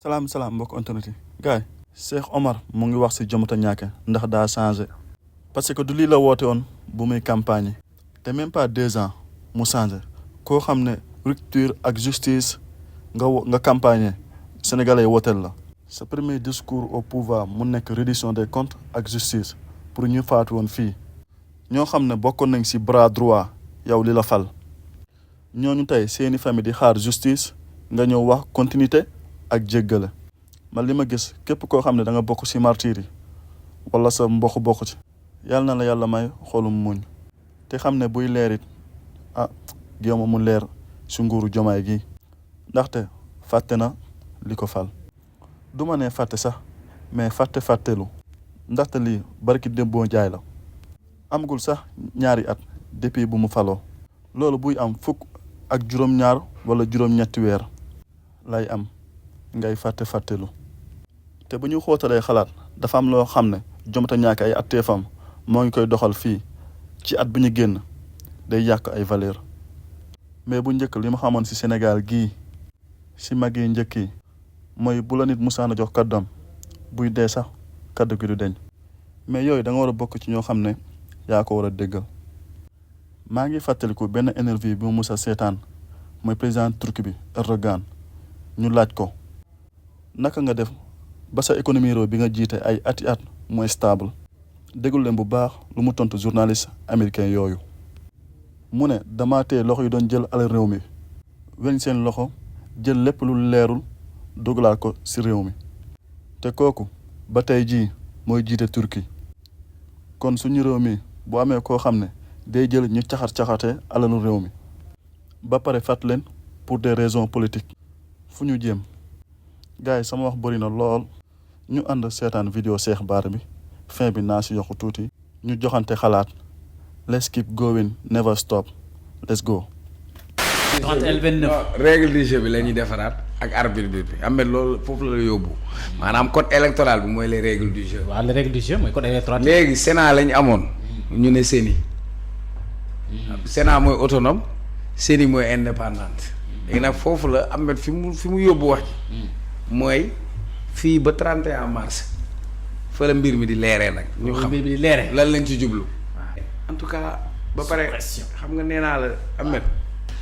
salaam mbokk internet yi gars yi Cheikh Omar mu ngi wax si Diomata Niaké ndax daa changé parce que du lii la woote woon bu muy campagne te même pas 2 ans mu changé koo xam ne rupture ak justice nga campagne sénégalais yi wooteel la sa premier discours au pouvoir mu nekk reddition des comptes ak justice pour ñu faatu woon fii ñoo xam ne bokkoon nañ si bras droit yow li la fal ñooñu tey seeni famille di xaar justice nga ñëw wax continuité ak jéggale man li ma gis képp koo xam ne da nga bokk ci martyr yi wala sa mbokk bokk ci yàlla na la yàlla may xolum muñ te xam ne buy leer it géema mu leer ci nguuru Jomaay gi ndaxte fàtte na li ko fal du ma ne fàtte sax mais fàttelu ndaxte lii barki démboo jaay la amagul sax ñaari at depuis bu mu faloo loolu buy am fukk ak juróom-ñaar wala juróom-ñetti weer lay am ngay fàttelu te bu ñu xóotalee xalaat dafa am loo xam ne Diomata Niaké ay atteefam moo ngi koy doxal fii ci at bi ñu génn day yàq ay valeur mais bu njëkk li ma xamoon ci Sénégal gii ci mag yi njëkk yi mooy bu la nit musaana jox kàddoom buy dee sax kàddu gi du deñ mais yooyu da nga war a bokk ci ñoo xam ne yaa ko war a déggal maa ngi fàttaliku benn interview bi mu musa seetaan mooy président turc bi Erdogan ñu laaj ko naka nga def ba sa économie réew bi nga jiite ay ati at mooy stable déglu leen bu baax lu mu tontu journaliste américain yooyu mu ne dama tee loxo yi doon jël alal réew mi weñ seen loxo jël lépp lu leerul dugalaat ko ci réew mi te kooku ba tey jii mooy jiite Turquie kon suñu réew mi bu amee koo xam ne day jël ñu caxat-caxatee alalu réew mi ba pare fàtt leen pour des raisons politiques fu ñu jéem gars yi sama wax bëri na lool ñu ànd seetaan vidéo Cheikh Bara bi fin bi naa si yokku tuuti ñu joxante xalaat let's keep going never stop let's go. règle du jeu bi la ñuy defaraat ak arbitre bi Ahmed loolu foofu la yóbbu maanaam code électoral bi mooy les règles du jeu. waaw les règles du jeu mooy code électoral. léegi Sénat lañ amoon ñu ne CENI. Sénat mooy autonome CENI mooy indépendante. léegi nag foofu la Ahmed fi mu yóbbu wax ji mooy fii ba 31 mars fa la mbir mi di leeree nag. ñu xam mbir mi di leeree lan lañ ci jublu. en tout cas ba pare xam nga nee naa la Ahmed.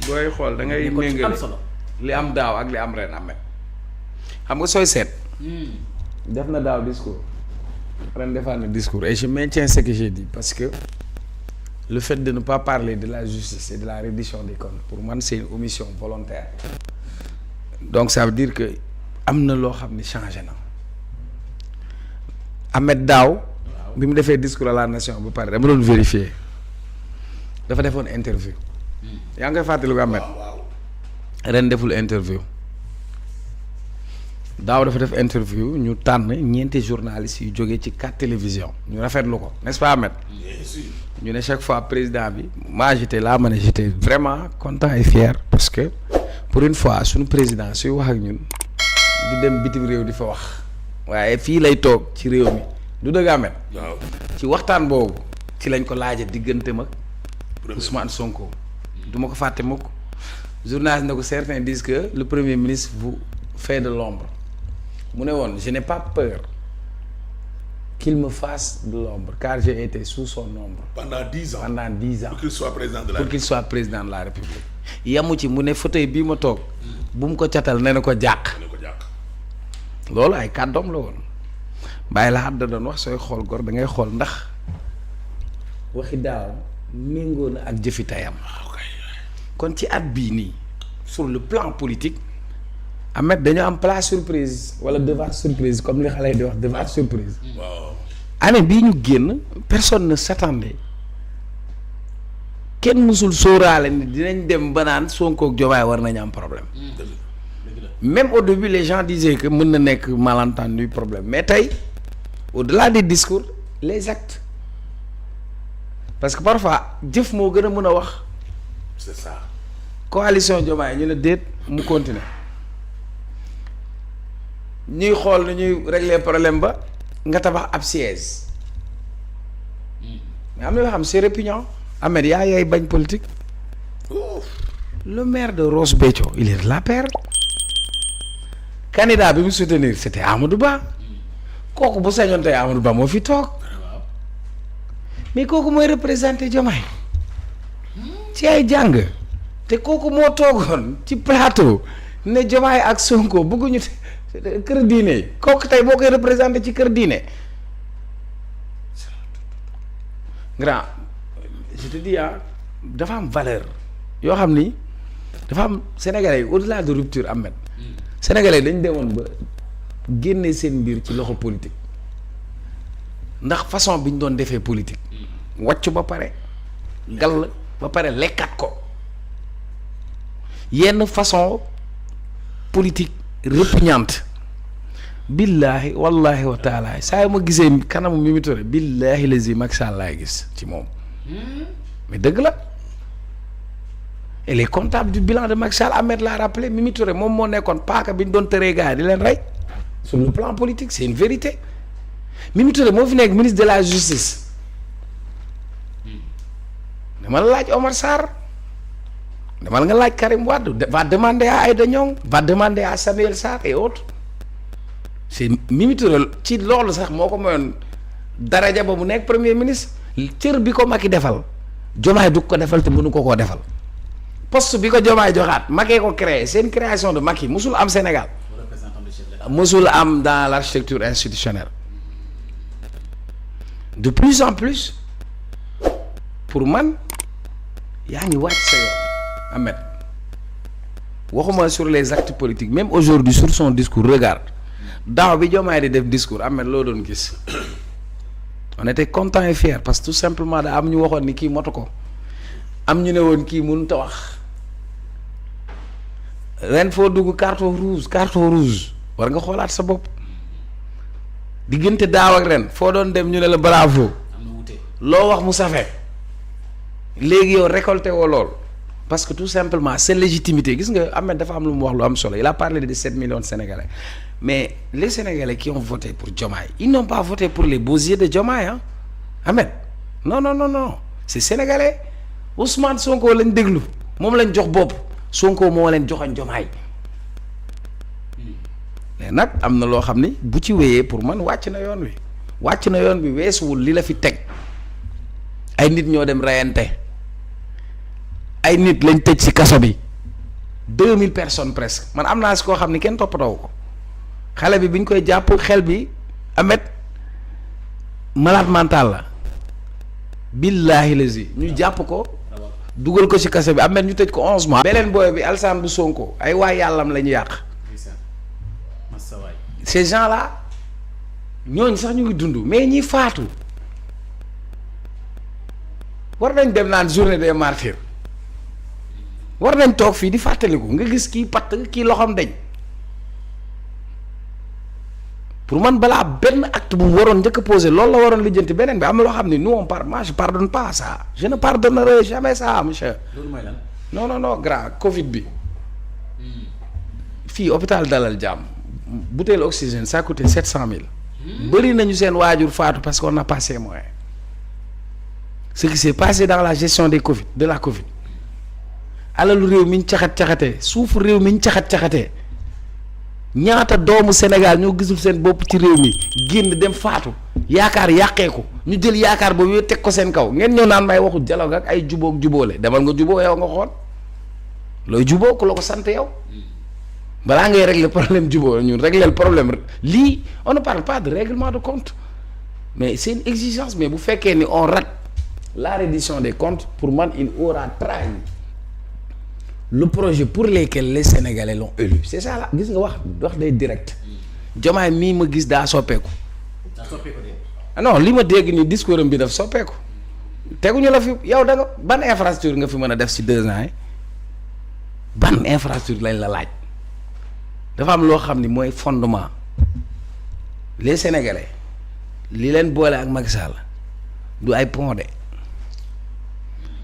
booy xool da ngay méngale li am daaw ak li am ren Ahmed xam nga sooy seet. def na daaw discours ren defaat na discours et je maintiens ce que j'ai dit parce que le fait de ne pas parler de la justice et de la reddition des comptes pour man c'est une omission volontaire donc ça veut dire que am na loo xam ne changé na Ahmed daaw bi mu defee discours à la nation ba pare dama doon vérifier dafa defoon interview yaa ngi koy fàttaliku Ahmed ren deful interview daaw dafa def interview ñu tànn ñeenti journalistes yu jógee ci 4 télévisions ñu rafetlu ko n'est-ce pas Ahmed ñu ne chaque fois président bi moi j'étais là ma ne j'étais vraiment content et fier parce que pour une fois suñu président suy wax ak ñun du dem bitim réew di fa wax waaye fii lay toog ci réew mi du dëgg Ahmed ci waxtaan boobu ci lañ ko laaja diggante mag Ousmane Sonko du ma ko fàtte mukk journaliste na ko certains disent que le premier ministre vous fait de l'ombre mu ne woon je n'ai pas peur qu'il me fasse de l'ombre car j'ai été sous son ombre pendant 10 ans pour qu'il soit président de la République yamu ci mu ne fauteuil bii ma toog bu mu ko catal ne na ko jàq loolu ay kàddoom la woon bàyyi la da doon wax sooy xool gor da ngay xool ndax waxi daaw méngoo na ak jëfi tayam kon ci at bii nii sur le plan politique Ahmed dañoo am place surprise wala devoir surprise comme li xale yi di wax devoir surprise. waaw année bii ñu génn personne ne s'attendait kenn mësul sóoraale ni dinañ dem ba naan Sonko ak Diomaye war nañu am problème. même au début les gens disaient que mën na nekk malentendu problème mais tey au-delà des discours les actes parce que parfois jëf moo gën a mën a wax. c'est ça. coalition Diomaye ñu ne déet mu continuer ñuy xool nu ñuy régler problème ba nga tabax ab siège mais am na yoo xam c'est répugnant Ahmed yaa yaay bañ politique le maire de Ross Béthio il est de l'APR candidat bi mu soutenir c'était Amadou Ba kooku bu sañoon tey Amadou Ba moo fi toog mais kooku mooy représenté Diomaye ci ay jàng te kooku moo toogoon ci plateau ne Diomaye ak Sonko bëgguñu kër diine yi kooku tey boo koy représenté ci kër diine grand je te dis dafa am valeur yoo xam ni dafa am sénégalais yi au-delà de rupture Ahmed sénégalais dañ demoon ba génne seen mbir ci loxo politique ndax façon bi ñu doon defee politique wàcc ba pare gall ba pare lekkat ko yenn façon politique répugnante billaahi wallahi wa taala saa yu ma gisee kanamu Mimi Touré billaahi lazi Macky Sall laay gis ci moom mais dëgg la et les comptables du bilan de Macky Sall Ahmed l'a rappelé Mimi Touré moom moo nekkoon paaka bi ñu doon tëree gars yi di leen rey sur le plan politique c'est une vérité Mimi Touré moo fi nekk ministre de la justice dama la laaj Omar Sarr demal nga laaj Karim Wade va demander à Aïda Niong va demander à Samuel Sarr et autres c'est Mimi Touré ci loolu sax moo ko mayoon daraja ba mu nekk premier ministre cër bi ko Macky defal Diomaye du ko defal te mënu ko koo defal poste bi ko Diomaye joxaat Macky ko créé c'est une création de Macky musul am Sénégal musul am dans l'architecture institutionnelle de plus en plus pour man yaa ngi wàcc sa yoon Ahmed waxuma sur les actes politiques même aujourd'hui sur son discours regarde daaw bi Diomaye di def discours Ahmed loo doon gis on était content et fier parce que tout simplement da am ñu waxoon ni kii motu ko am ñu ne woon kii mënut a wax ren foo dugg carton rouge war nga xoolaat sa bopp diggante daaw ak ren foo doon dem ñu ne la bravo loo wax mu safee léegi yow récolté woo lool parce que tout simplement c'est légitimité gis nga Ahmed dafa am lu mu wax lu am solo il a parlé de 7 millions de Sénégalais mais les Sénégalais qui ont voté pour Diomaye ils n'ont pas voté pour les beaux yeux de Diomaye ah Ahmed non c'est Sénégalais Ousmane Sonko lañ déglu moom lañ jox bopp Sonko moo leen joxoon Diomaye mais nag am na loo xam ni bu ci wéyee pour man wàcc na yoon wi weesuwul li la fi teg ay nit ñoo dem reyante ay nit lañ tëj ci kaso bi 2000 personnes presque man am naa si koo xam ni kenn toppatoo ko xale bi ñu koy jàpp xel bi Ahmed malade mental la billaahi lazi ñu jàpp ko dugal ko ci kaso bi Ahmed ñu tëj ko 11 mois. beneen booy bi Alsaan bu Sonko ay waay yàllam la ñu yàq ces gens là ñooñ sax ñu ngi dund mais ñi faatu war nañ dem naan journée des martyrs war nañ toog fii di fàttaliku nga gis kii patt kii loxoom dañ pour man balaa benn acte bu mu waroon njëkk a posé loolu la waroon lijjanti beneen bi am na loo xam ne nous on part moi je pardonne pas ça je ne pardonnerai jamais ça monsieur. loolu mooy lan. non grand Covid bi fii hôpital Dalal Jàmm bouteille oxygène ça coûtait 700 000. bëri nañu seen waajur faatu parce qu'on n'a pas ces moyens. ce qui s'est passé dans la gestion de la Covid alalu réew mi ñu caxatee suufu réew mi ñu caxatee ñaata doomu Sénégal ñoo gisul seen bopp ci réew mi génn dem faatu yaakaar yàqee ko ñu jël yaakaar boobu teg ko seen kaw ngeen ñëw naan may waxu dialogue ak ay jubóog jubóole demal nga jubóo yow nga xool looy jubóo ku la ko sant yow balaa ngay régler problème jubóo ñun régler le problème lii on ne parle pas de règlement de compte mais c'est une exigence mais bu fekkee ni on rate la reddition des comptes pour man il aura trahi le projet pour lequel les Sénégalais l'ont élu c'est ça la gis nga wax day direct Diomaye mii ma gis daa soppeeku. de non li ma dégg ni discours am bi daf soppeeku teguñu la fi yow da nga ban infrastructure nga fi mën a def ci 2 ans yi ban infrastructure lañ la laaj dafa am loo xam ni mooy fondement les Sénégalais li leen boole ak Macky Sall du ay pont de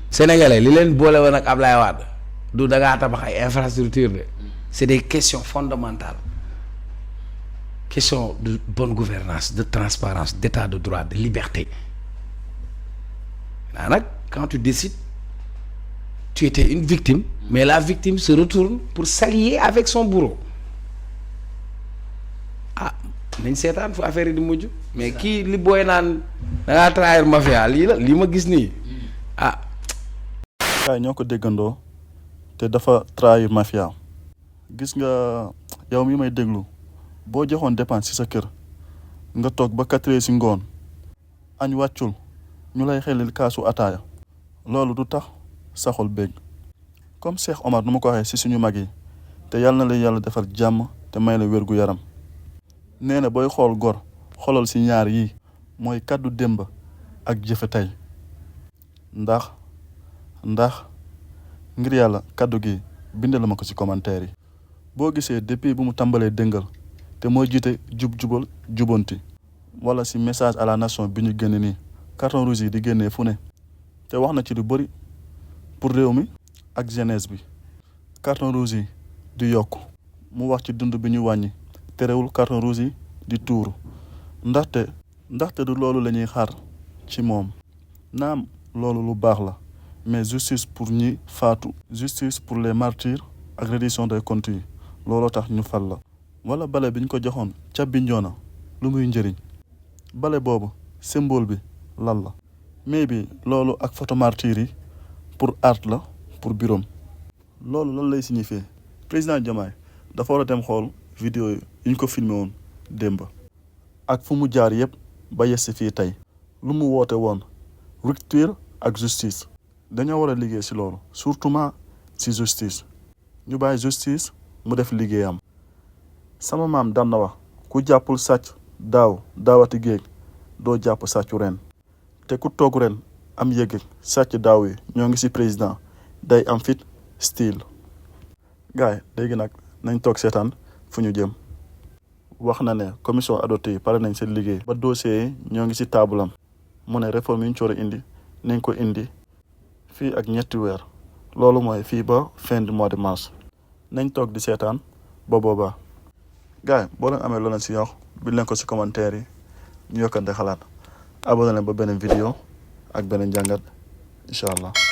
Sénégalais li leen boole woon ak Ablaye Wade du da ngaa tabax ay infrastructure de c'est des questions fondamentales question de bonne gouvernance de transparence d'état de droit de liberté daa nag quand tu décides tu étais une victime mais la victime se retourne pour s'allier avec son bourreau ah nañ seetaan fu affaire yi di mujj mais kii li booy naan da ngaa trahir mafia lii ma gis nii ah. kaay ñoo ko déggandoo te dafa trahir mafia. gis nga yow mi may déglu boo joxoon dépense ci sa kër nga toog ba 4 heures ci ngoon añ wàccul ñu lay xelil kaasu ataaya loolu du tax sa xol bégg comme Cheikh Omar nu ma ko waxee ci suñu mag yi te yàlla na la yàlla defal jàmm te may la wér gu yaram nee na booy xool gor xoolal ci ñaar yi mooy kàddu démb ak jëfe tey ndax ngir yàlla kàddu gi bindal ma ko ci commentaire yi. boo gisee depuis bu mu tàmbalee dëngal te mooy jiite jubal jubanti wala ci message à la nation bi ñu génne nii carton rouge yi di génnee fu ne te wax na ci lu bëri pour réew mi ak jeunesse bi. carton rouge yi di yokk mu wax ci dund bi ñu wàññi terewul carton rouge yi di tuuru ndaxte du loolu la ñuy xaar ci moom. naam loolu lu baax la mais justice pour ñi faatu justice pour les martyrs ak reddition des comptes yi looloo tax ñu fal la. wala bale bi ñu ko joxoon ca Bignona lu muy njëriñ bale boobu symbole bi lan la mais bi loolu ak photo martyrs yi pour art la pour birom loolu lan lay signifier. président Diomaye dafa war a dem xool vidéo yi ñu ko filmé woon démb ak fu mu jaar yëpp ba yegsi fii tey lu mu woote woon rupture ak justice dañoo war a liggéey ci loolu surtout ci justice ñu bàyyi justice mu def liggéeyam. sama maam daan na wax ku jàppul sàcc daawati géej doo jàpp sàccu ren te ku toog ren am yëg sàcc daaw yi ñoo ngi ci président day am fit style. gaay léegi nag nañ toog seetaan fu ñu jëm. wax na ne commission adopté yi pare nañ seen liggéey ba dossier yi ñoo ngi ci taabulam mu ne réforme yi ñu war a indi nañ ko indi fii ak 3 weer loolu mooy fii ba fin du mois de mars nañ toog di seetaan ba boobaa. gaay boo leen amee loo leen ci yox bi leen ko ci commentaire yi ñu yokkante xalaat abonné leen ba beneen vidéo ak beneen jàngat incha allah.